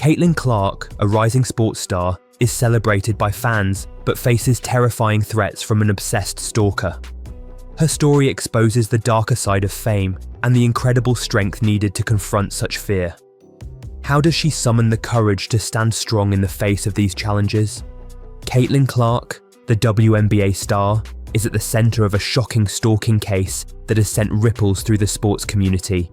Caitlin Clark, a rising sports star, is celebrated by fans but faces terrifying threats from an obsessed stalker. Her story exposes the darker side of fame and the incredible strength needed to confront such fear. How does she summon the courage to stand strong in the face of these challenges? Caitlin Clark, the WNBA star, is at the center of a shocking stalking case that has sent ripples through the sports community.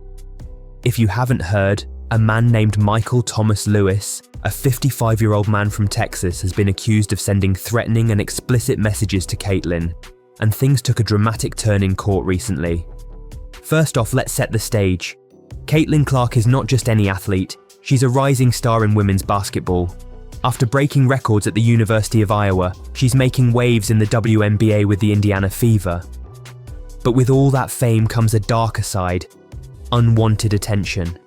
If you haven't heard, a man named Michael Thomas Lewis, a 55-year-old man from Texas, has been accused of sending threatening and explicit messages to Caitlin, and things took a dramatic turn in court recently. First off, let's set the stage. Caitlin Clark is not just any athlete, she's a rising star in women's basketball. After breaking records at the University of Iowa, she's making waves in the WNBA with the Indiana Fever. But with all that fame comes a darker side: unwanted attention.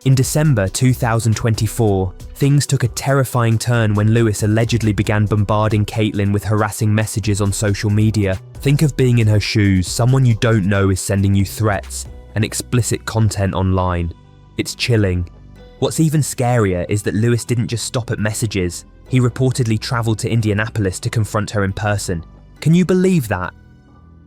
In December 2024, things took a terrifying turn when Lewis allegedly began bombarding Caitlin with harassing messages on social media. Think of being in her shoes. Someone you don't know is sending you threats and explicit content online. It's chilling. What's even scarier is that Lewis didn't just stop at messages. He reportedly traveled to Indianapolis to confront her in person. Can you believe that?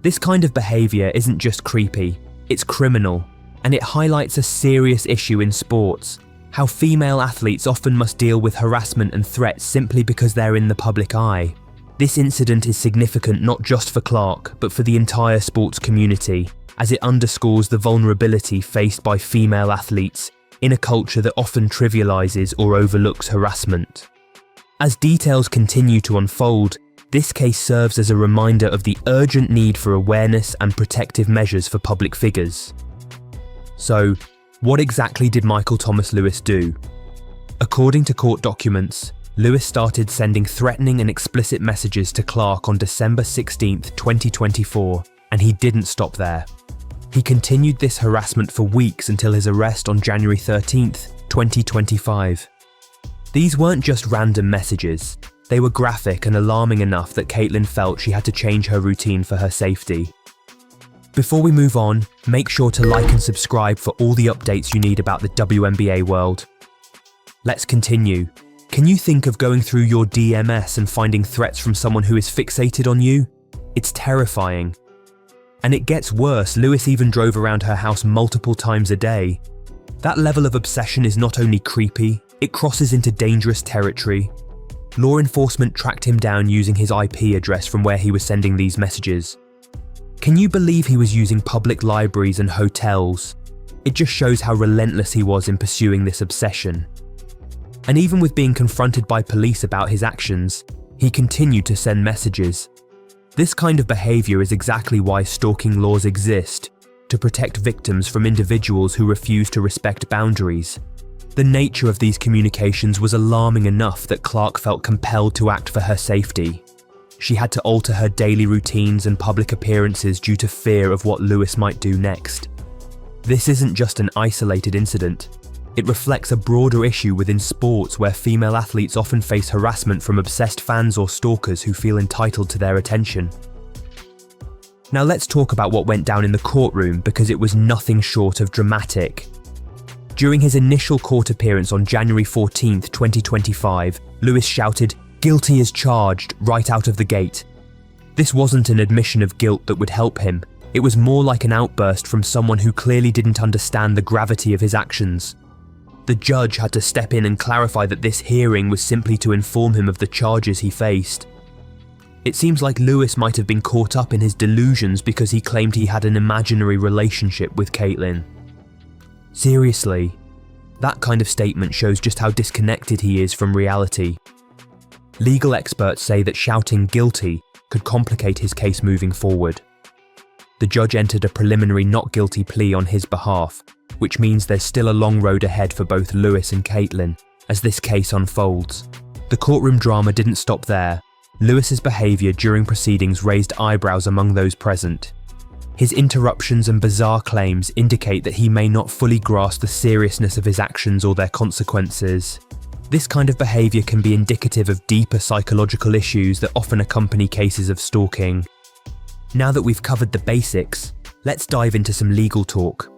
This kind of behavior isn't just creepy, it's criminal. And it highlights a serious issue in sports: how female athletes often must deal with harassment and threats simply because they're in the public eye. This incident is significant not just for Clark, but for the entire sports community, as it underscores the vulnerability faced by female athletes in a culture that often trivializes or overlooks harassment. As details continue to unfold, this case serves as a reminder of the urgent need for awareness and protective measures for public figures. So, what exactly did Michael Thomas Lewis do? According to court documents, Lewis started sending threatening and explicit messages to Clark on December 16, 2024, and he didn't stop there. He continued this harassment for weeks until his arrest on January 13, 2025. These weren't just random messages. They were graphic and alarming enough that Caitlin felt she had to change her routine for her safety. Before we move on, make sure to like and subscribe for all the updates you need about the WNBA world. Let's continue. Can you think of going through your DMs and finding threats from someone who is fixated on you? It's terrifying. And it gets worse. Lewis even drove around her house multiple times a day. That level of obsession is not only creepy, it crosses into dangerous territory. Law enforcement tracked him down using his IP address from where he was sending these messages. Can you believe he was using public libraries and hotels? It just shows how relentless he was in pursuing this obsession. And even with being confronted by police about his actions, he continued to send messages. This kind of behavior is exactly why stalking laws exist, to protect victims from individuals who refuse to respect boundaries. The nature of these communications was alarming enough that Clark felt compelled to act for her safety. She had to alter her daily routines and public appearances due to fear of what Lewis might do next. This isn't just an isolated incident. It reflects a broader issue within sports where female athletes often face harassment from obsessed fans or stalkers who feel entitled to their attention. Now let's talk about what went down in the courtroom, because it was nothing short of dramatic. During his initial court appearance on January 14, 2025, Lewis shouted, "Guilty as charged," right out of the gate. This wasn't an admission of guilt that would help him. It was more like an outburst from someone who clearly didn't understand the gravity of his actions. The judge had to step in and clarify that this hearing was simply to inform him of the charges he faced. It seems like Lewis might have been caught up in his delusions because he claimed he had an imaginary relationship with Caitlin. Seriously, that kind of statement shows just how disconnected he is from reality. Legal experts say that shouting "guilty" could complicate his case moving forward. The judge entered a preliminary not guilty plea on his behalf, which means there's still a long road ahead for both Lewis and Caitlin as this case unfolds. The courtroom drama didn't stop there. Lewis's behavior during proceedings raised eyebrows among those present. His interruptions and bizarre claims indicate that he may not fully grasp the seriousness of his actions or their consequences. This kind of behavior can be indicative of deeper psychological issues that often accompany cases of stalking. Now that we've covered the basics, let's dive into some legal talk.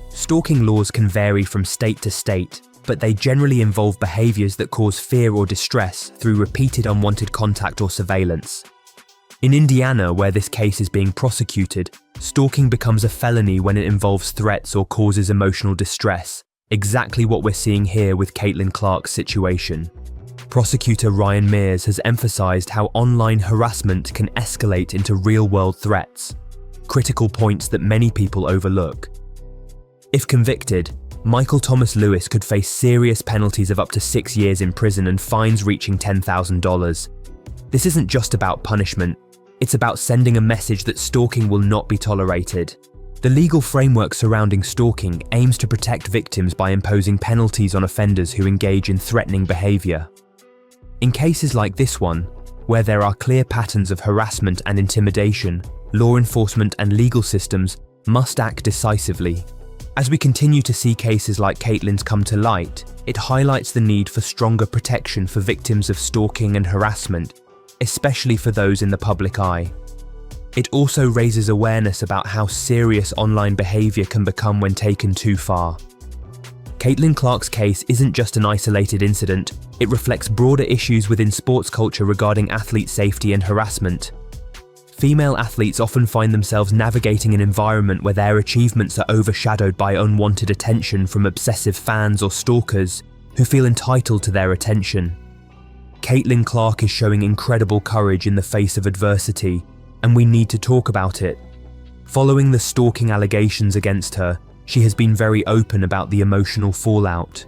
Stalking laws can vary from state to state, but they generally involve behaviours that cause fear or distress through repeated unwanted contact or surveillance. In Indiana, where this case is being prosecuted, stalking becomes a felony when it involves threats or causes emotional distress, exactly what we're seeing here with Caitlin Clark's situation. Prosecutor Ryan Mears has emphasised how online harassment can escalate into real-world threats, critical points that many people overlook. If convicted, Michael Thomas Lewis could face serious penalties of up to 6 years in prison and fines reaching $10,000. This isn't just about punishment, it's about sending a message that stalking will not be tolerated. The legal framework surrounding stalking aims to protect victims by imposing penalties on offenders who engage in threatening behaviour. In cases like this one, where there are clear patterns of harassment and intimidation, law enforcement and legal systems must act decisively. As we continue to see cases like Caitlin's come to light, it highlights the need for stronger protection for victims of stalking and harassment, especially for those in the public eye. It also raises awareness about how serious online behaviour can become when taken too far. Caitlin Clark's case isn't just an isolated incident, it reflects broader issues within sports culture regarding athlete safety and harassment. Female athletes often find themselves navigating an environment where their achievements are overshadowed by unwanted attention from obsessive fans or stalkers who feel entitled to their attention. Caitlin Clark is showing incredible courage in the face of adversity, and we need to talk about it. Following the stalking allegations against her, she has been very open about the emotional fallout.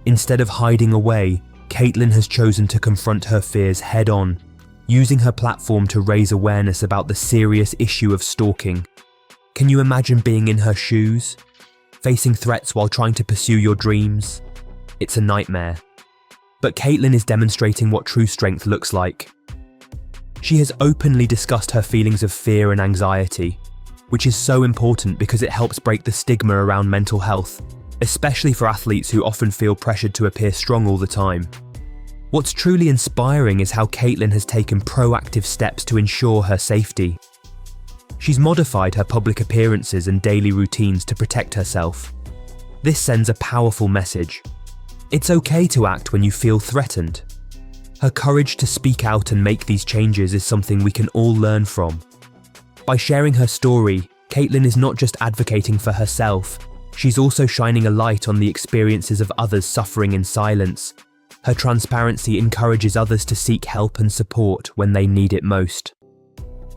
Instead of hiding away, Caitlin has chosen to confront her fears head-on, using her platform to raise awareness about the serious issue of stalking. Can you imagine being in her shoes? Facing threats while trying to pursue your dreams? It's a nightmare. But Caitlin is demonstrating what true strength looks like. She has openly discussed her feelings of fear and anxiety, which is so important because it helps break the stigma around mental health, especially for athletes who often feel pressured to appear strong all the time. What's truly inspiring is how Caitlin has taken proactive steps to ensure her safety. She's modified her public appearances and daily routines to protect herself. This sends a powerful message. It's okay to act when you feel threatened. Her courage to speak out and make these changes is something we can all learn from. By sharing her story, Caitlin is not just advocating for herself, she's also shining a light on the experiences of others suffering in silence. Her transparency encourages others to seek help and support when they need it most.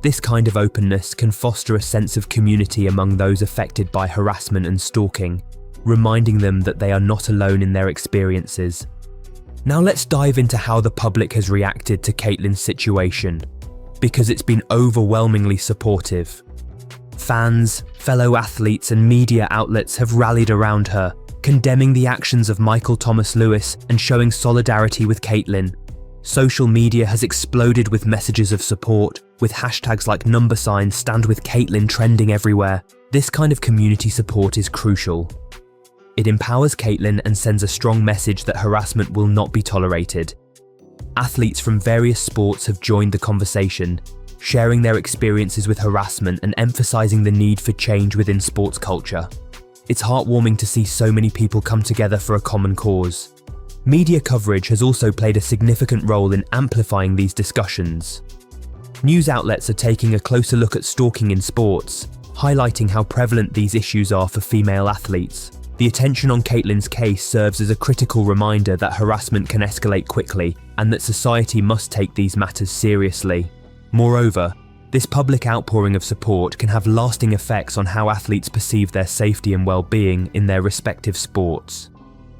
This kind of openness can foster a sense of community among those affected by harassment and stalking, reminding them that they are not alone in their experiences. Now let's dive into how the public has reacted to Caitlin's situation, because it's been overwhelmingly supportive. Fans, fellow athletes and media outlets have rallied around her, condemning the actions of Michael Thomas Lewis and showing solidarity with Caitlin. Social media has exploded with messages of support, with hashtags like #StandWithCaitlin trending everywhere. This kind of community support is crucial. It empowers Caitlin and sends a strong message that harassment will not be tolerated. Athletes from various sports have joined the conversation, sharing their experiences with harassment and emphasizing the need for change within sports culture. It's heartwarming to see so many people come together for a common cause. Media coverage has also played a significant role in amplifying these discussions. News outlets are taking a closer look at stalking in sports, highlighting how prevalent these issues are for female athletes. The attention on Caitlin's case serves as a critical reminder that harassment can escalate quickly and that society must take these matters seriously. Moreover, this public outpouring of support can have lasting effects on how athletes perceive their safety and well-being in their respective sports.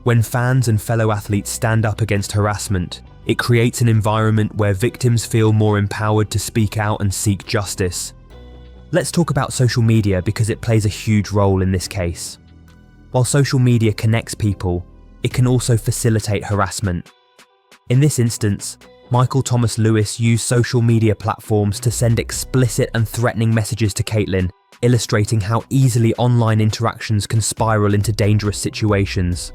When fans and fellow athletes stand up against harassment, it creates an environment where victims feel more empowered to speak out and seek justice. Let's talk about social media because it plays a huge role in this case. While social media connects people, it can also facilitate harassment. In this instance, Michael Thomas Lewis used social media platforms to send explicit and threatening messages to Caitlin, illustrating how easily online interactions can spiral into dangerous situations.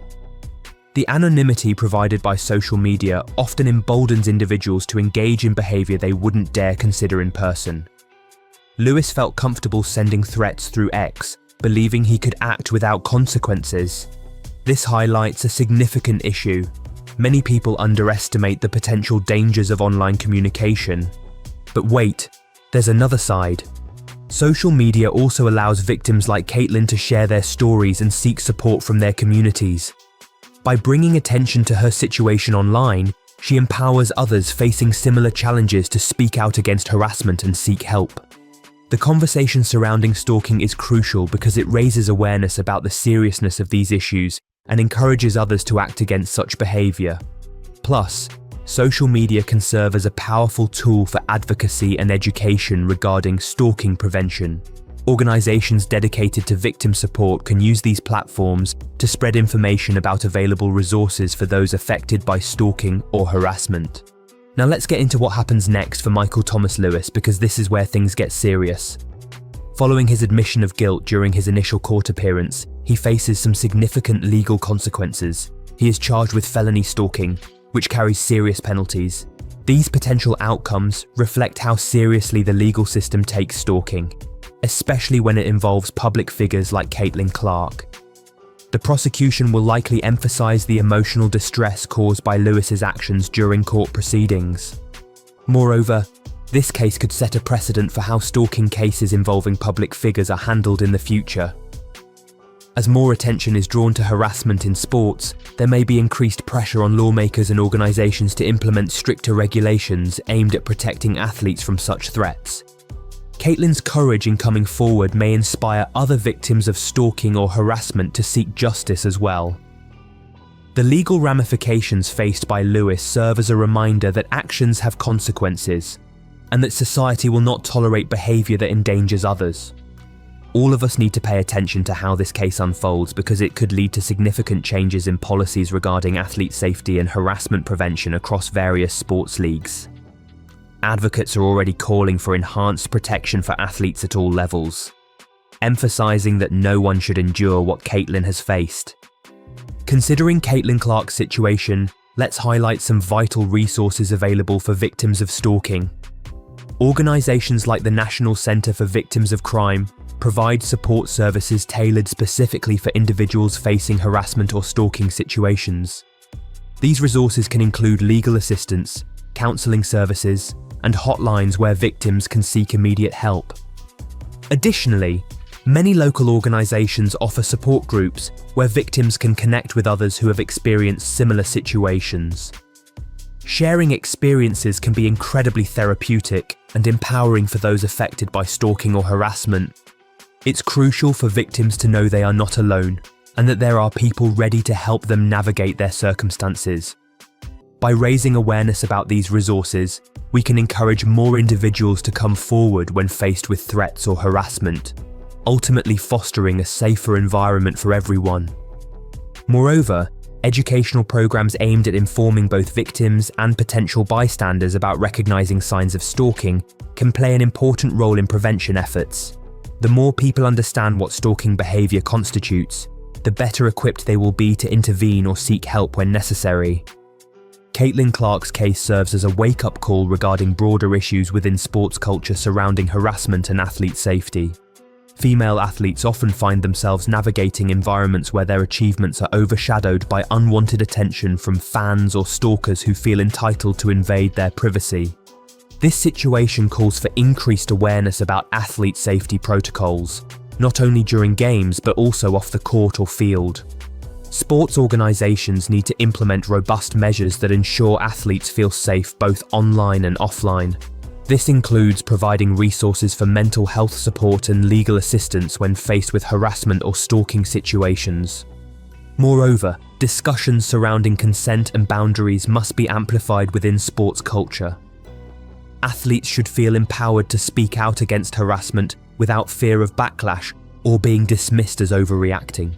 The anonymity provided by social media often emboldens individuals to engage in behaviour they wouldn't dare consider in person. Lewis felt comfortable sending threats through X, believing he could act without consequences. This highlights a significant issue. Many people underestimate the potential dangers of online communication. But wait, there's another side. Social media also allows victims like Caitlin to share their stories and seek support from their communities. By bringing attention to her situation online, she empowers others facing similar challenges to speak out against harassment and seek help. The conversation surrounding stalking is crucial because it raises awareness about the seriousness of these issues and encourages others to act against such behavior. Plus, social media can serve as a powerful tool for advocacy and education regarding stalking prevention. Organizations dedicated to victim support can use these platforms to spread information about available resources for those affected by stalking or harassment. Now let's get into what happens next for Michael Thomas Lewis, because this is where things get serious. Following his admission of guilt during his initial court appearance, he faces some significant legal consequences. He is charged with felony stalking, which carries serious penalties. These potential outcomes reflect how seriously the legal system takes stalking, especially when it involves public figures like Caitlin Clark. The prosecution will likely emphasize the emotional distress caused by Lewis's actions during court proceedings. Moreover, this case could set a precedent for how stalking cases involving public figures are handled in the future. As more attention is drawn to harassment in sports, there may be increased pressure on lawmakers and organizations to implement stricter regulations aimed at protecting athletes from such threats. Caitlin's courage in coming forward may inspire other victims of stalking or harassment to seek justice as well. The legal ramifications faced by Lewis serve as a reminder that actions have consequences, and that society will not tolerate behavior that endangers others. All of us need to pay attention to how this case unfolds, because it could lead to significant changes in policies regarding athlete safety and harassment prevention across various sports leagues. Advocates are already calling for enhanced protection for athletes at all levels, emphasizing that no one should endure what Caitlin has faced. Considering Caitlin Clark's situation, let's highlight some vital resources available for victims of stalking. Organizations like the National Center for Victims of Crime provide support services tailored specifically for individuals facing harassment or stalking situations. These resources can include legal assistance, counseling services, and hotlines where victims can seek immediate help. Additionally, many local organizations offer support groups where victims can connect with others who have experienced similar situations. Sharing experiences can be incredibly therapeutic and empowering for those affected by stalking or harassment. It's crucial for victims to know they are not alone and that there are people ready to help them navigate their circumstances. By raising awareness about these resources, we can encourage more individuals to come forward when faced with threats or harassment, ultimately fostering a safer environment for everyone. Moreover, educational programs aimed at informing both victims and potential bystanders about recognizing signs of stalking can play an important role in prevention efforts. The more people understand what stalking behavior constitutes, the better equipped they will be to intervene or seek help when necessary. Caitlin Clark's case serves as a wake-up call regarding broader issues within sports culture surrounding harassment and athlete safety. Female athletes often find themselves navigating environments where their achievements are overshadowed by unwanted attention from fans or stalkers who feel entitled to invade their privacy. This situation calls for increased awareness about athlete safety protocols, not only during games but also off the court or field. Sports organizations need to implement robust measures that ensure athletes feel safe both online and offline. This includes providing resources for mental health support and legal assistance when faced with harassment or stalking situations. Moreover, discussions surrounding consent and boundaries must be amplified within sports culture. Athletes should feel empowered to speak out against harassment without fear of backlash or being dismissed as overreacting.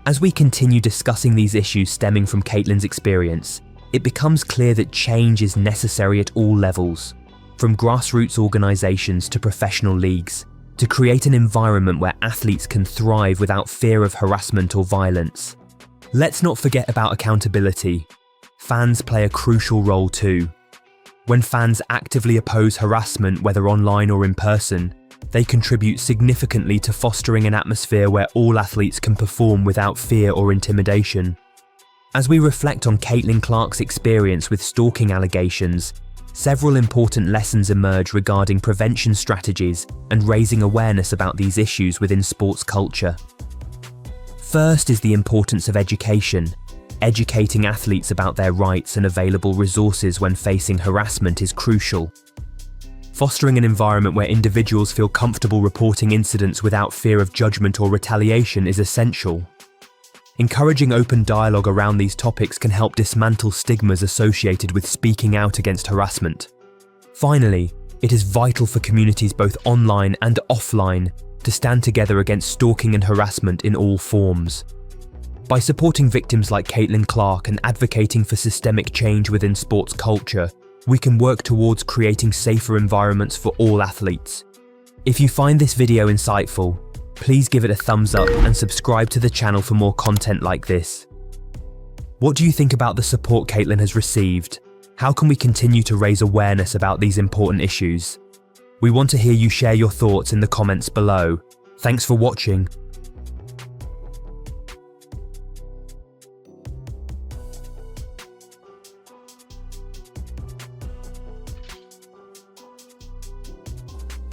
As we continue discussing these issues stemming from Caitlin's experience, it becomes clear that change is necessary at all levels, from grassroots organizations to professional leagues, to create an environment where athletes can thrive without fear of harassment or violence. Let's not forget about accountability. Fans play a crucial role too. When fans actively oppose harassment, whether online or in person, They contribute significantly to fostering an atmosphere where all athletes can perform without fear or intimidation. As we reflect on Caitlin Clark's experience with stalking allegations, several important lessons emerge regarding prevention strategies and raising awareness about these issues within sports culture. First is the importance of education. Educating athletes about their rights and available resources when facing harassment is crucial. Fostering an environment where individuals feel comfortable reporting incidents without fear of judgment or retaliation is essential. Encouraging open dialogue around these topics can help dismantle stigmas associated with speaking out against harassment. Finally, it is vital for communities both online and offline to stand together against stalking and harassment in all forms. By supporting victims like Caitlin Clark and advocating for systemic change within sports culture, we can work towards creating safer environments for all athletes. If you find this video insightful, please give it a thumbs up and subscribe to the channel for more content like this. What do you think about the support Caitlin has received? How can we continue to raise awareness about these important issues? We want to hear you share your thoughts in the comments below. Thanks for watching,